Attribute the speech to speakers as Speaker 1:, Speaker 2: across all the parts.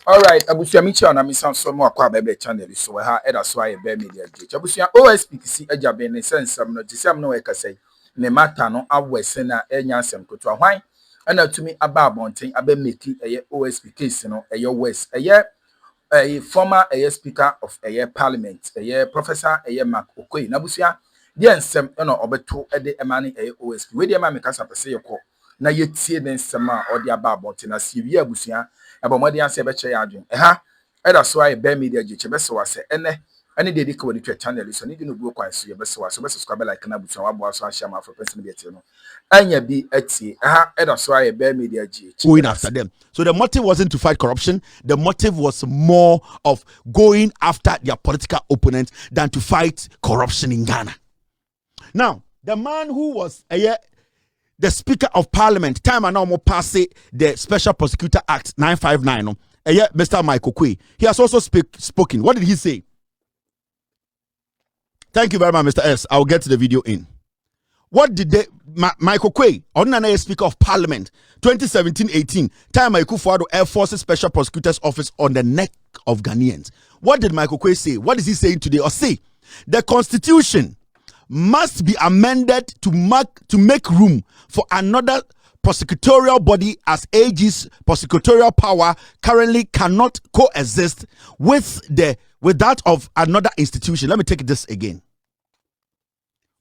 Speaker 1: All right, abusia michi ona mi san so mo akwa bebe channel so ha eda so aye be media gate. Abusia OSPC ajabe ne sensam no tisam no we kasai. Ne mata no awese na enya asem koto ahwan. Ana tumi aba abonten aba meki eye OSP case no eye west eye a former speaker of parliament professor Mark Okoye na busia de ensem no obeto de emane OSP we de ma mekasa pese yekọ na yetie ne nsem a ode aba abonte na siwi abusia ebomode ase be che ya adwen ha eda so aye be media giche be se wase ene de de ko ni channel so ni de no buo kwan so ye be se wase be subscribe like na busia wabo so ahia ma for person be tie no anya bi atie ha eda so aye be media giche
Speaker 2: going after them. So the motive wasn't to fight corruption. The motive was more of going after their political opponents than to fight corruption in Ghana. Now, the man who was the Speaker of Parliament, time and now pass the Special Prosecutor Act 959, Mr. Michael Okoye, he has also spoken. What did he say? Thank you very much, Mr. S. I'll get to the video in. What did Michael Okoye, ordinary Speaker of Parliament, 2017-18, time Michael Fuado Air Forces Special Prosecutor's Office on the neck of Ghanaians? What did Michael Okoye say? What is he saying today? Or say, the Constitution must be amended to make room for another prosecutorial body, as AG's prosecutorial power currently cannot coexist with that of another institution. Let me take this again.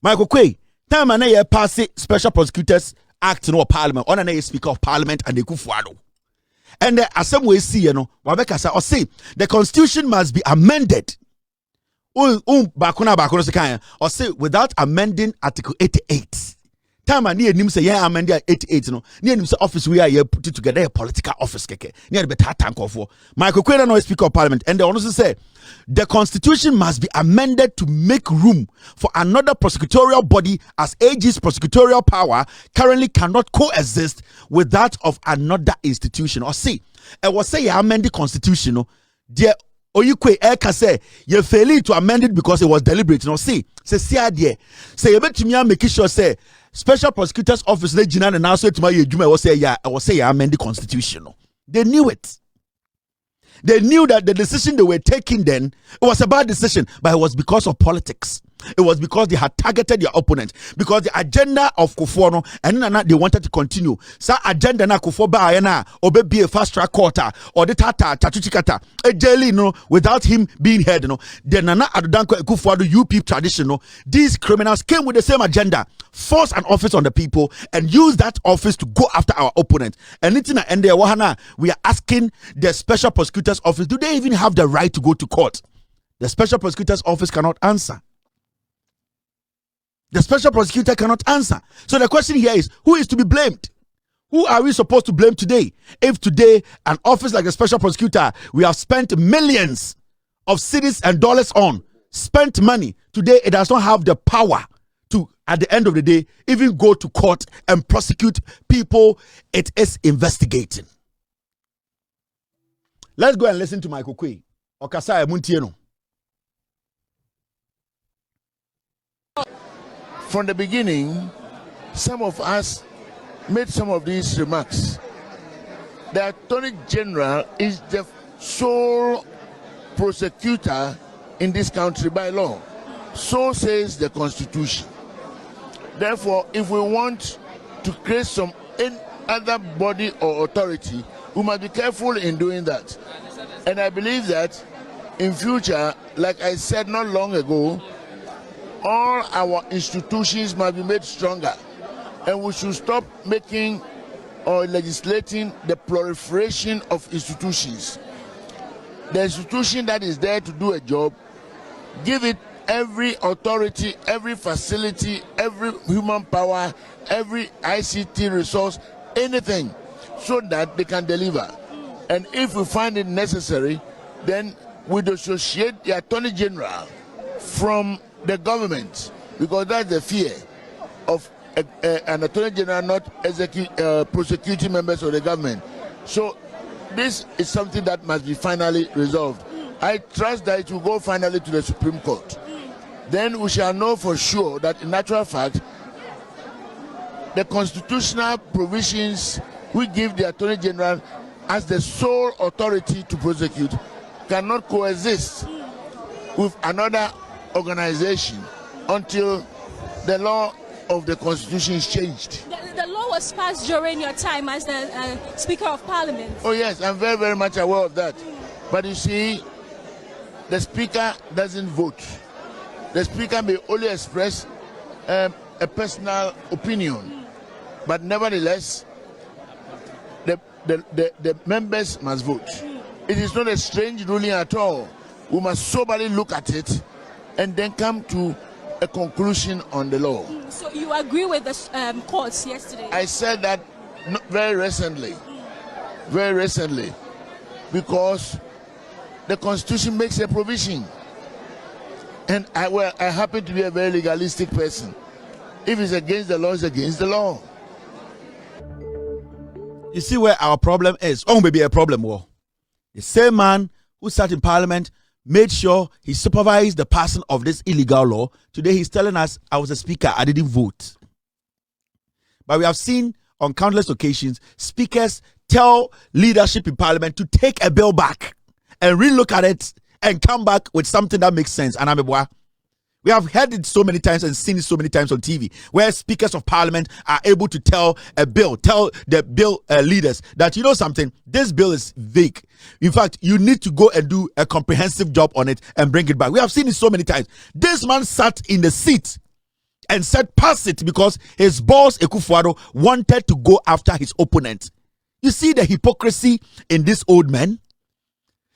Speaker 2: Michael Okoye, time and a pass Special Prosecutors Act in Parliament on an Speaker of Parliament and the Kufuado. And the assembly see, Wabeka say the Constitution must be amended. Or say without amending Article 88. Time and near him say yeah amend 88 no near him say office we are put it together a political office keke near the better tank of war. Michael Okoye no Speaker of Parliament and they also say the Constitution must be amended to make room for another prosecutorial body, as AG's prosecutorial power currently cannot coexist with that of another institution. Or see, I was say amend the Constitution no dear Oyukwe Eka say you fail to amend it because it was deliberate. No see idea say you bet me make sure say Special Prosecutor's Office le jina na so etima ye dwuma I was say amend the Constitution. They knew it. They knew that the decision they were taking then, it was a bad decision, but it was because of politics. It was because they had targeted their opponent. Because the agenda of Kufuor, and they wanted to continue. Sa agenda na Kufuor ba na obe be a fast track court or the tata tatuchikata a daily without him being heard. Then Nana Adudanko Kufuor UP tradition. These criminals came with the same agenda, force an office on the people and use that office to go after our opponent. And we are asking the Special Prosecutor's Office, do they even have the right to go to court? The Special Prosecutor's Office cannot answer. The Special Prosecutor cannot answer. So the question here is, who is to be blamed? Who are we supposed to blame today? If today, an office like the Special Prosecutor, we have spent millions of cedis and dollars on, spent money, today it does not have the power to, at the end of the day, even go to court and prosecute people it is investigating. Let's go and listen to Michael Okoye. Okasai Muntieno.
Speaker 3: From the beginning, some of us made some of these remarks. The Attorney General is the sole prosecutor in this country by law. So says the Constitution. Therefore, if we want to create some other body or authority, we must be careful in doing that. And I believe that in future, like I said not long ago, all our institutions must be made stronger, and we should stop making or legislating the proliferation of institutions. The institution that is there to do a job, give it every authority, every facility, every human power, every ICT resource, anything, so that they can deliver. And if we find it necessary, then we dissociate the Attorney General from the government, because that's the fear of an Attorney General not prosecuting members of the government. So this is something that must be finally resolved. I trust that it will go finally to the Supreme Court. Then we shall know for sure that in actual fact, the constitutional provisions we give the Attorney General as the sole authority to prosecute, cannot coexist with another organization until the law of the Constitution is changed.
Speaker 4: The law was passed during your time as the Speaker of Parliament.
Speaker 3: Oh yes, I'm very, very much aware of that. But you see, the Speaker doesn't vote. The Speaker may only express a personal opinion. But nevertheless, the members must vote. It is not a strange ruling at all. We must soberly look at it and then come to a conclusion on the law.
Speaker 4: So you agree with the courts yesterday?
Speaker 3: I said that very recently, because the Constitution makes a provision, and I happen to be a very legalistic person. If it's against the law, it's against the law.
Speaker 2: You see where our problem is? Oh, maybe a problem. Well, the same man who sat in Parliament made sure he supervised the passing of this illegal law. Today he's telling us, I was a speaker, I didn't vote. But we have seen on countless occasions, speakers tell leadership in Parliament to take a bill back and relook at it and come back with something that makes sense. And we have heard it so many times and seen it so many times on TV, where speakers of Parliament are able to tell the bill leaders that, you know something, this bill is vague. In fact, you need to go and do a comprehensive job on it and bring it back. We have seen it so many times. This man sat in the seat and said pass it because his boss Akufo-Addo wanted to go after his opponent. You see the hypocrisy in this old man?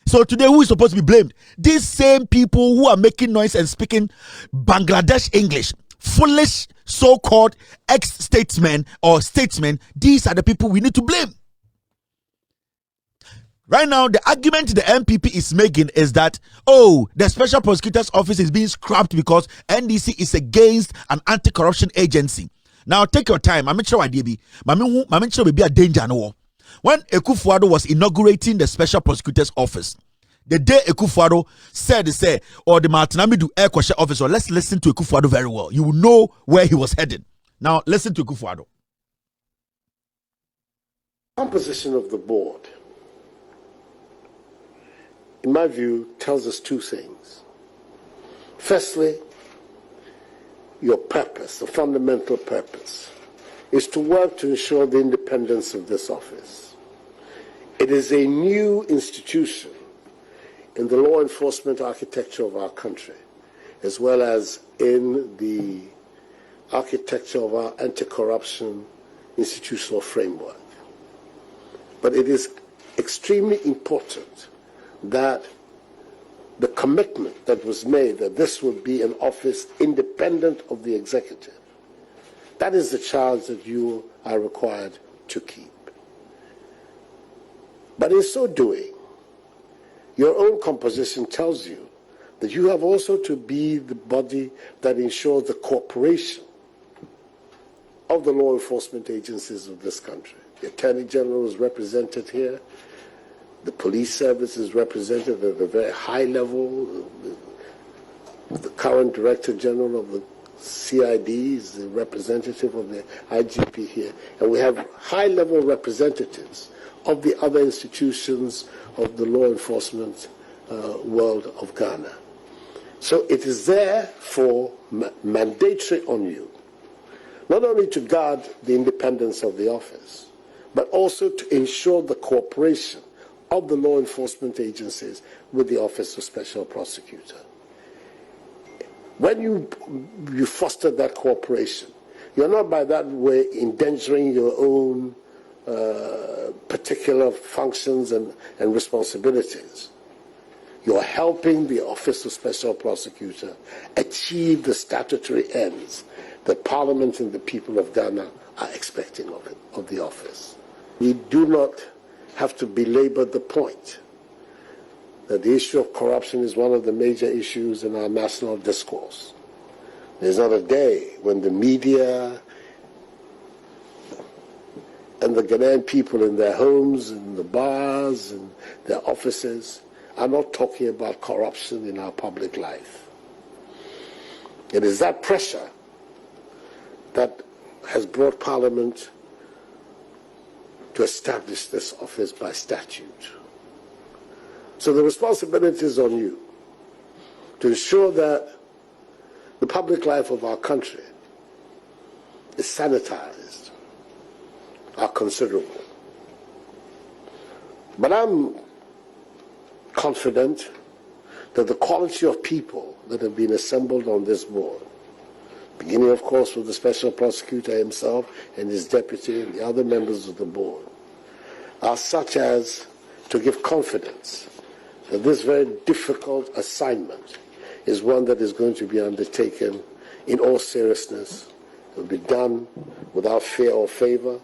Speaker 2: So today, who is supposed to be blamed? These same people who are making noise and speaking Bangladesh English, foolish so-called ex-statesmen or statesmen, these are the people we need to blame. Right now, the argument the MPP is making is that, oh, the Special Prosecutor's Office is being scrapped because NDC is against an anti-corruption agency. Now, take your time. I'm not sure why DB. I'm not sure be a danger no. When Akufo-Addo was inaugurating the Special Prosecutor's Office, the day Akufo-Addo said, or the Martinamidu Air Question Officer, let's listen to Akufo-Addo very well. You will know where he was heading. Now, listen to Akufo-Addo.
Speaker 5: Composition of the board, in my view, tells us two things. Firstly, your purpose, the fundamental purpose, is to work to ensure the independence of this office. It is a new institution in the law enforcement architecture of our country, as well as in the architecture of our anti-corruption institutional framework. But it is extremely important that the commitment that was made that this would be an office independent of the executive, that is the charge that you are required to keep. But in so doing, your own composition tells you that you have also to be the body that ensures the cooperation of the law enforcement agencies of this country. The Attorney General is represented here. The police service is represented at a very high level. The current Director General of the CID is the representative of the IGP here. And we have high-level representatives of the other institutions of the law enforcement world of Ghana. So it is therefore mandatory on you, not only to guard the independence of the office, but also to ensure the cooperation of the law enforcement agencies with the Office of Special Prosecutor. When you foster that cooperation, you're not by that way endangering your own particular functions and responsibilities. You're helping the Office of Special Prosecutor achieve the statutory ends that Parliament and the people of Ghana are expecting of the office. We do not have to belabor the point that the issue of corruption is one of the major issues in our national discourse. There's not a day when the media and the Ghanaian people in their homes, in the bars, and their offices are not talking about corruption in our public life. It is that pressure that has brought Parliament to establish this office by statute. So the responsibility is on you to ensure that the public life of our country is sanitized, are considerable. But I'm confident that the quality of people that have been assembled on this board, beginning of course with the special prosecutor himself and his deputy and the other members of the board, are such as to give confidence that this very difficult assignment is one that is going to be undertaken in all seriousness. It will be done without fear or favor,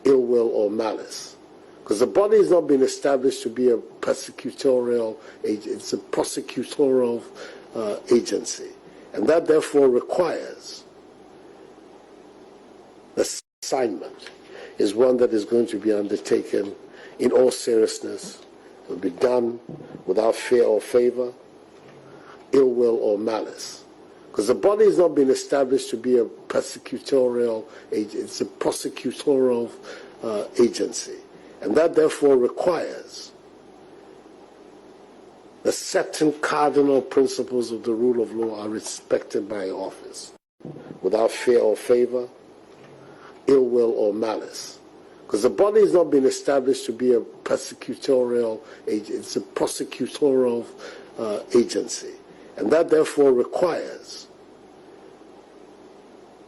Speaker 5: ill will or malice. Because the body has not been established to be a persecutorial agency, it's a prosecutorial agency. And that therefore requires the assignment is one that is going to be undertaken in all seriousness. It will be done without fear or favor, ill will or malice. Because the body has not been established to be a persecutorial agency, it's a prosecutorial agency. And that therefore requires the certain cardinal principles of the rule of law are respected by office, without fear or favor, ill will or malice. Because the body has not been established to be a persecutorial agency, it's a prosecutorial agency. And that therefore requires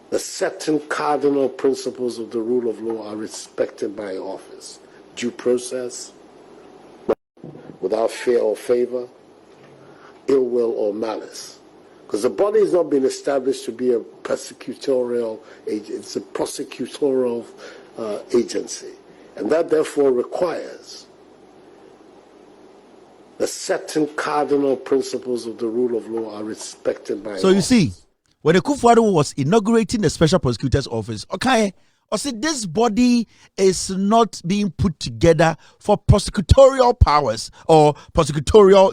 Speaker 5: the certain cardinal principles of the rule of law are respected by office. Due process, without fear or favor, ill will or malice. Because the body has not been established to be a persecutorial agency, it's a prosecutorial agency. And that therefore requires the certain cardinal principles of the rule of law are respected by
Speaker 2: So you see, when the Kufuor was inaugurating the special prosecutor's office, okay, I said this body is not being put together for prosecutorial powers or prosecutorial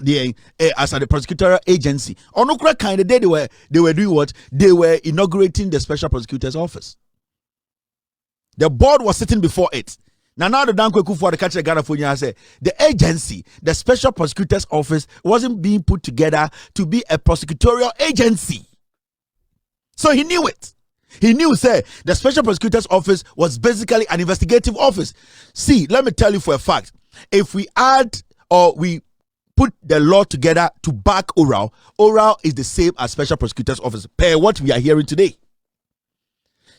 Speaker 2: as the prosecutorial agency. On no kind of day they were doing what? They were inaugurating the special prosecutor's office. The board was sitting before it. Now the Dankwa Kufuor the catcher Ghana for you said the agency, the special prosecutor's office, wasn't being put together to be a prosecutorial agency. So he knew it. He knew, say, the special prosecutor's office was basically an investigative office. See, let me tell you for a fact, if we add or we put the law together to back oral is the same as special prosecutor's office, per what we are hearing today.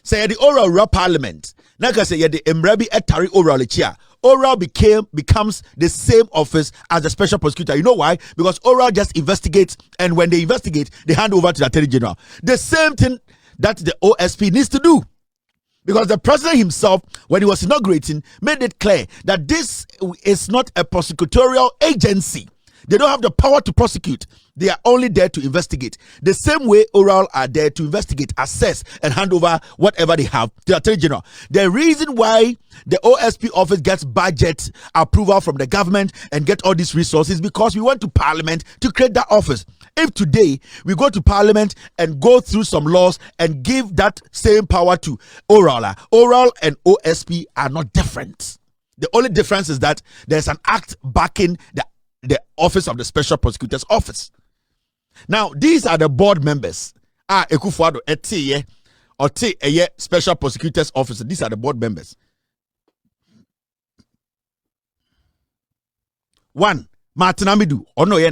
Speaker 2: Say the oral parliament, like I say, the embrabi etari oral chia. Oral becomes the same office as the special prosecutor. You know why? Because oral just investigates, and when they investigate, they hand over to the attorney general. The same thing that the OSP needs to do. Because the president himself, when he was inaugurating, made it clear that this is not a prosecutorial agency. They don't have the power to prosecute. They are only there to investigate. The same way oral are there to investigate, assess, and hand over whatever they have to the Attorney General. The reason why the OSP office gets budget approval from the government and get all these resources because we went to Parliament to create that office. If today we go to Parliament and go through some laws and give that same power to oral and OSP are not different. The only difference is that there's an act backing the office of the special prosecutor's office. Now, these are the board members. Ekufuor Etiye or Eye special prosecutor's office. These are the board members. 1. Martin Amidu,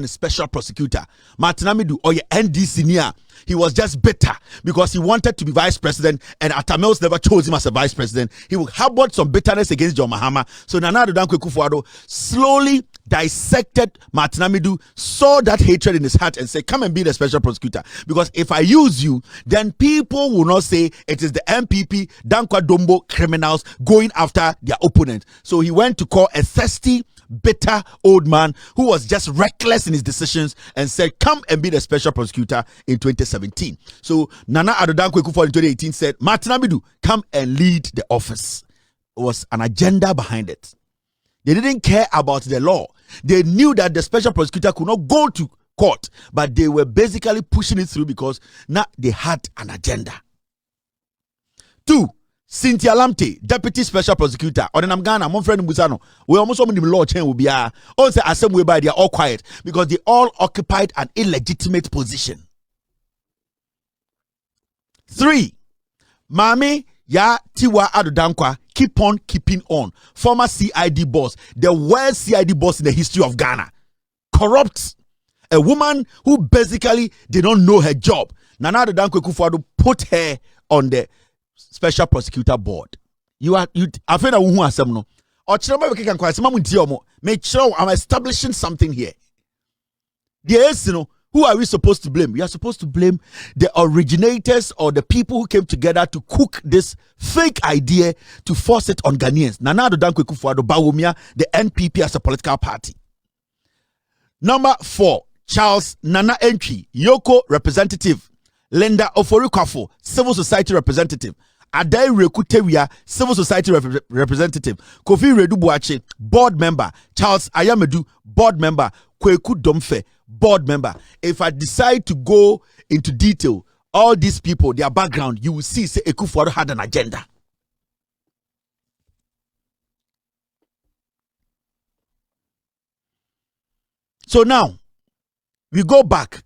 Speaker 2: the special prosecutor. Martin Amidu, NDC near. He was just bitter because he wanted to be vice president, and Atamils never chose him as a vice president. He harbored some bitterness against John Mahama. So Nana Addo Dankwa Akufo-Addo slowly dissected Martin Amidu, saw that hatred in his heart, and said, "Come and be the special prosecutor. Because if I use you, then people will not say it is the MPP Dankwa Dombo criminals going after their opponent." So he went to call a thirsty, bitter old man who was just reckless in his decisions and said, "Come and be the special prosecutor" in 2017. So Nana Addo Dankwa Akufo-Addo in 2018 said, "Martin Amidu, come and lead the office." There was an agenda behind it. They didn't care about the law. They knew that the special prosecutor could not go to court, but they were basically pushing it through because now they had an agenda. 2. Cynthia Lamte, Deputy Special Prosecutor, or the Ghana, my friend Musano, we almost the law chain will be also assembly by they are all quiet because they all occupied an illegitimate position. 3. Mami ya Tiwa Adodankwa keep on keeping on. Former CID boss, the worst CID boss in the history of Ghana. Corrupt. A woman who basically did not know her job. Nana Adodankwa Kufuor put her on the Special Prosecutor Board. I feel that who asem no. I'm establishing something here. Who are we supposed to blame? We are supposed to blame the originators or the people who came together to cook this fake idea to force it on Ghanaians. Nana Adodankwa Kufuor Bawumia, the NPP as a political party. Number 4, Charles Nana Entry, Yoko representative. Linda Oforikafo, civil society representative. Adai Rekutewia, civil society representative. Kofi Redubuache, board member. Charles Ayamedu, board member. Kweku Domfe, board member. If I decide to go into detail, all these people, their background, you will see, say, Ekufuor had an agenda. So now, we go back.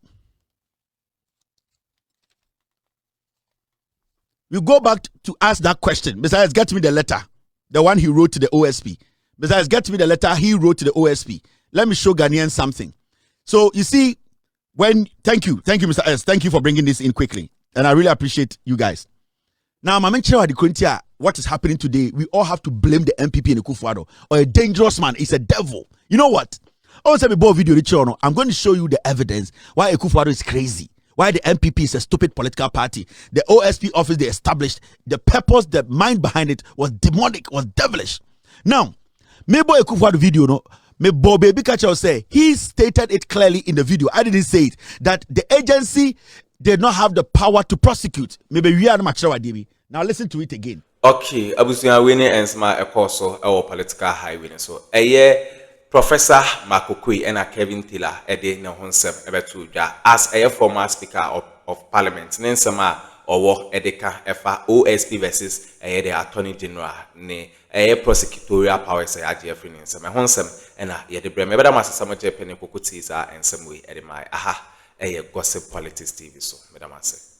Speaker 2: We go back to ask that question. Besides, get me the letter. The one he wrote to the OSP. Besides, get me the letter he wrote to the OSP. Let me show Ghanaians something. So, you see, thank you, Mr. S. Thank you for bringing this in quickly. And I really appreciate you guys. Now, what is happening today, we all have to blame the MPP and Kufuor or a dangerous man. He's a devil. You know what? I'm going to show you the evidence why Kufuor is crazy. Why the MPP is a stupid political party. The OSP office they established, the purpose, the mind behind it was demonic, was devilish. Now, maybe Kufuor video, no, maybe Baby Kacha say he stated it clearly in the video. I didn't say it, that the agency did not have the power to prosecute. Maybe we are not sure. Now listen to it again.
Speaker 6: Okay, Abusia winning and my apostle our political highway. So Professor Makokui and Kevin Taylor Ede na honsem ebetuja as a former speaker of parliament nensema or edeka efa OSP versus the attorney general ne prosecutorial powers AGF nensema honsem ena ye de brem ebeda masama jepe ne kokutiza ensem we ede mai aha gossip politics TV so medamase.